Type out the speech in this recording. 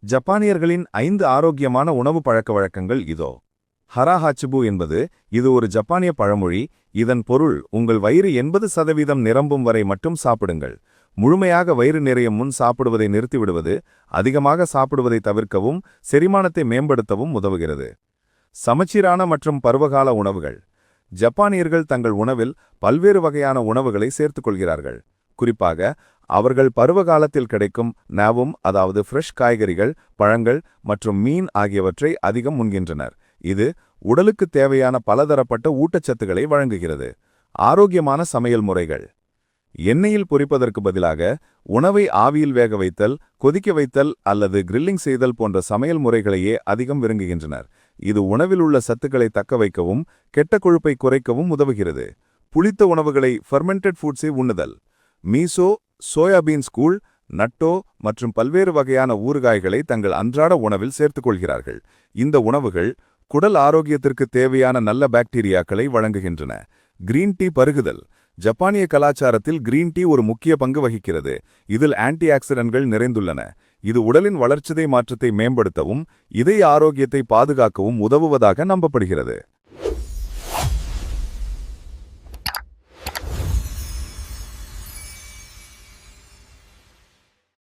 ஜப்பானியர்களின் 5 ஆரோக்கியமான உணவு பழக்கவழக்கங்கள் இதோ. ஹராஹாச்சிபு என்பது இது ஒரு ஜப்பானிய பழமொழி. இதன் பொருள் உங்கள் வயிறு 80% நிரம்பும் வரை மட்டும் சாப்பிடுங்கள். முழுமையாக வயிறு நிறையும் முன் சாப்பிடுவதை நிறுத்திவிடுவது அதிகமாக சாப்பிடுவதை தவிர்க்கவும் செரிமானத்தை மேம்படுத்தவும் உதவுகிறது. சமச்சீரான மற்றும் பருவகால உணவுகள். ஜப்பானியர்கள் தங்கள் உணவில் பல்வேறு வகையான உணவுகளை சேர்த்துக் கொள்கிறார்கள். குறிப்பாக அவர்கள் பருவகாலத்தில் கிடைக்கும் நாவும், அதாவது ஃப்ரெஷ் காய்கறிகள், பழங்கள் மற்றும் மீன் ஆகியவற்றை அதிகம் உண்கின்றனர். இது உடலுக்கு தேவையான பலதரப்பட்ட ஊட்டச்சத்துக்களை வழங்குகிறது. ஆரோக்கியமான சமையல் முறைகள். எண்ணெயில் பொரிப்பதற்கு பதிலாக உணவை ஆவியில் வேக வைத்தல், கொதிக்க வைத்தல் அல்லது கிரில்லிங் செய்தல் போன்ற சமையல் முறைகளையே அதிகம் விரும்புகின்றனர். இது உணவில் உள்ள சத்துக்களை தக்க வைக்கவும் கெட்ட கொழுப்பை குறைக்கவும் உதவுகிறது. புளித்த உணவுகளை ஃபெர்மெண்டட் ஃபுட்ஸை உண்ணுதல். மீசோ, சோயாபீன்ஸ் கூழ், நட்டோ மற்றும் பல்வேறு வகையான ஊறுகாய்களை தங்கள் அன்றாட உணவில் சேர்த்துக்கொள்கிறார்கள். இந்த உணவுகள் குடல் ஆரோக்கியத்திற்கு தேவையான நல்ல பாக்டீரியாக்களை வழங்குகின்றன. கிரீன் டீ பருகுதல். ஜப்பானிய கலாச்சாரத்தில் கிரீன் டீ ஒரு முக்கிய பங்கு வகிக்கிறது. இதில் ஆன்டி ஆக்சிடென்ட்கள் நிறைந்துள்ளன. இது உடலின் வளர்ச்சிதை மாற்றத்தை மேம்படுத்தவும் இதய ஆரோக்கியத்தை பாதுகாக்கவும் உதவுவதாக நம்பப்படுகிறது.